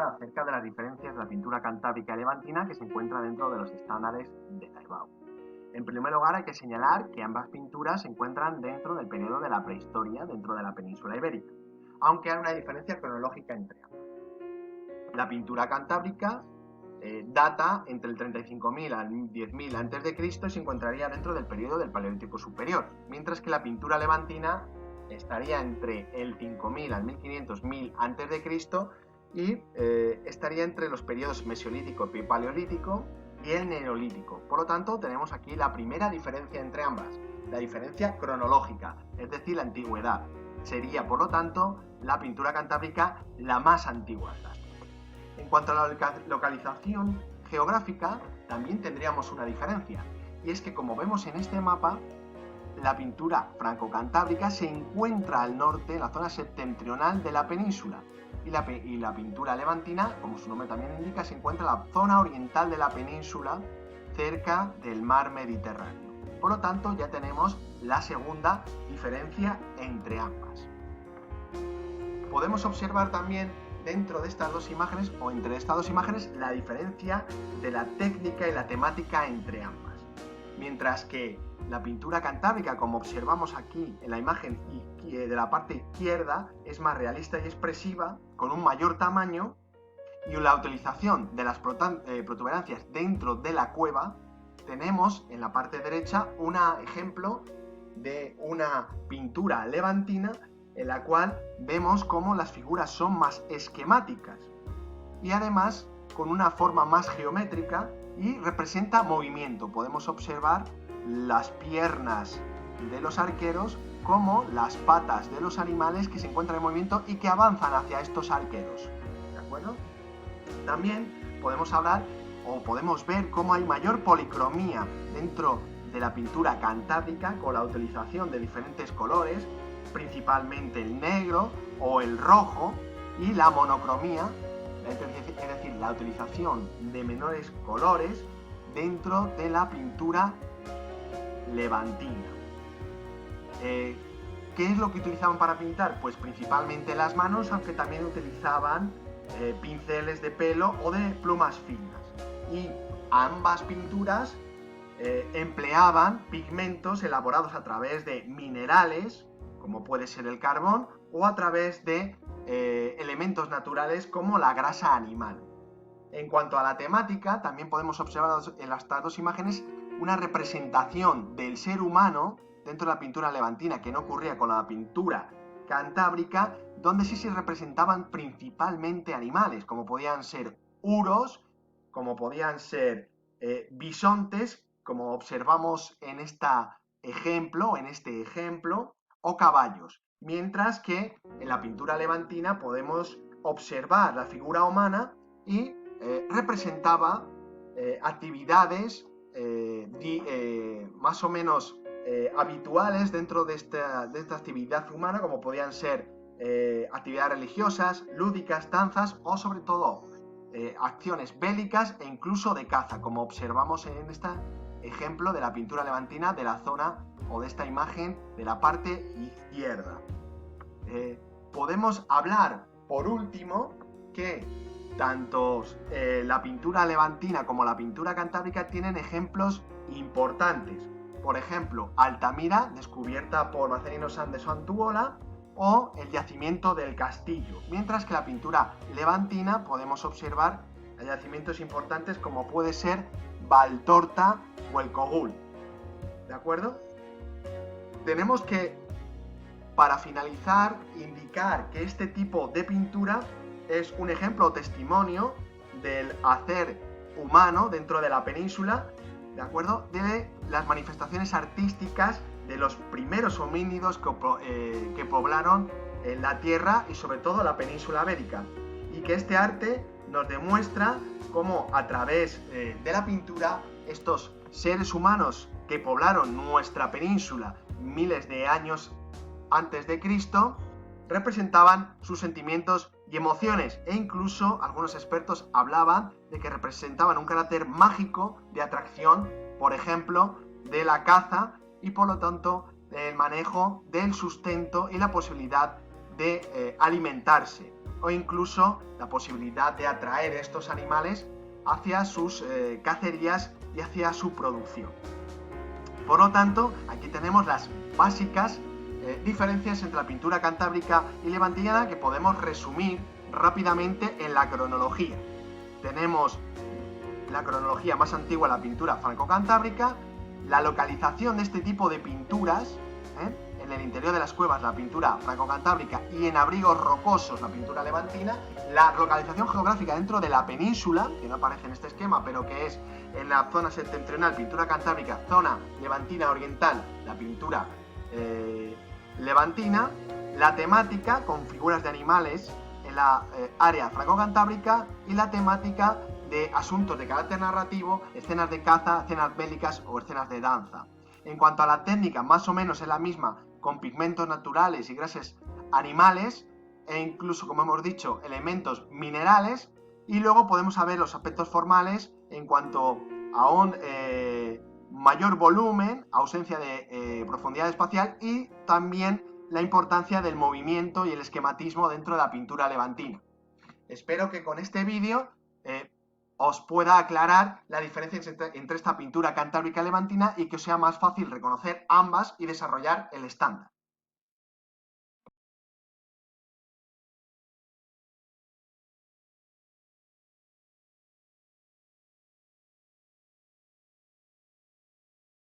acerca de las diferencias de la pintura cantábrica y levantina que se encuentra dentro de los estándares de Taibao. En primer lugar, hay que señalar que ambas pinturas se encuentran dentro del periodo de la prehistoria, dentro de la península ibérica, aunque hay una diferencia cronológica entre ambas. La pintura cantábrica data entre el 35.000 al 10.000 a.C. y se encontraría dentro del periodo del Paleolítico Superior, mientras que la pintura levantina estaría entre el 5.000 al 1.500.000 a.C. y estaría entre los periodos Mesolítico y Paleolítico y el Neolítico. Por lo tanto, tenemos aquí la primera diferencia entre ambas, la diferencia cronológica, es decir, la antigüedad. Sería, por lo tanto, la pintura cantábrica la más antigua de las dos. En cuanto a la localización geográfica, también tendríamos una diferencia, y es que, como vemos en este mapa, la pintura franco-cantábrica se encuentra al norte, en la zona septentrional de la península, y la pintura levantina, como su nombre también indica, se encuentra en la zona oriental de la península, cerca del mar Mediterráneo. Por lo tanto, ya tenemos la segunda diferencia entre ambas. Podemos observar también dentro de estas dos imágenes, o entre estas dos imágenes, la diferencia de la técnica y la temática entre ambas. Mientras que la pintura cantábrica, como observamos aquí en la imagen de la parte izquierda, es más realista y expresiva, con un mayor tamaño, y la utilización de las protuberancias dentro de la cueva, tenemos en la parte derecha un ejemplo de una pintura levantina en la cual vemos cómo las figuras son más esquemáticas y además con una forma más geométrica y representa movimiento. Podemos observar las piernas de los arqueros como las patas de los animales que se encuentran en movimiento y que avanzan hacia estos arqueros. ¿De acuerdo? También podemos hablar o podemos ver cómo hay mayor policromía dentro de la pintura cantábrica con la utilización de diferentes colores, principalmente el negro o el rojo, y la monocromía, es decir, la utilización de menores colores dentro de la pintura levantina. ¿Qué es lo que utilizaban para pintar? Pues principalmente las manos, aunque también utilizaban pinceles de pelo o de plumas finas. Y ambas pinturas empleaban pigmentos elaborados a través de minerales, como puede ser el carbón, o a través de elementos naturales como la grasa animal. En cuanto a la temática, también podemos observar en estas dos imágenes una representación del ser humano dentro de la pintura levantina, que no ocurría con la pintura cantábrica, donde sí se representaban principalmente animales, como podían ser uros, como podían ser bisontes, como observamos en este ejemplo, o caballos. Mientras que en la pintura levantina podemos observar la figura humana y representaba actividades más o menos habituales dentro de esta actividad humana, como podían ser actividades religiosas, lúdicas, danzas o sobre todo acciones bélicas e incluso de caza, como observamos en este ejemplo de la pintura levantina de la zona o de esta imagen de la parte izquierda. Podemos hablar, por último, que tanto la pintura levantina como la pintura cantábrica tienen ejemplos importantes. Por ejemplo, Altamira, descubierta por Marcelino Sáenz de Santuola, o el yacimiento del Castillo. Mientras que la pintura levantina podemos observar yacimientos importantes como puede ser Valtorta o el Cogul. ¿De acuerdo? Tenemos que, para finalizar, indicar que este tipo de pintura es un ejemplo o testimonio del hacer humano dentro de la península, ¿de acuerdo? De las manifestaciones artísticas de los primeros homínidos que poblaron la tierra y sobre todo la península ibérica. Y que este arte nos demuestra cómo a través de la pintura estos seres humanos que poblaron nuestra península miles de años antes de Cristo representaban sus sentimientos y emociones, e incluso algunos expertos hablaban de que representaban un carácter mágico de atracción, por ejemplo, de la caza y por lo tanto del manejo del sustento y la posibilidad de alimentarse. o incluso la posibilidad de atraer estos animales hacia sus cacerías y hacia su producción. Por lo tanto, aquí tenemos las básicas diferencias entre la pintura cantábrica y levantiniana que podemos resumir rápidamente en la cronología. Tenemos la cronología más antigua, la pintura franco-cantábrica, la localización de este tipo de pinturas, en el interior de las cuevas la pintura franco-cantábrica y en abrigos rocosos la pintura levantina, la localización geográfica dentro de la península, que no aparece en este esquema, pero que es en la zona septentrional, pintura cantábrica, zona levantina oriental, la pintura levantina, la temática con figuras de animales en la área franco-cantábrica y la temática de asuntos de carácter narrativo, escenas de caza, escenas bélicas o escenas de danza. En cuanto a la técnica, más o menos es la misma, con pigmentos naturales y grasas animales e incluso, como hemos dicho, elementos minerales. Y luego podemos saber los aspectos formales en cuanto a un mayor volumen, ausencia de profundidad espacial y también la importancia del movimiento y el esquematismo dentro de la pintura levantina. Espero que con este vídeo os pueda aclarar la diferencia entre esta pintura cantábrica levantina y que os sea más fácil reconocer ambas y desarrollar el estándar.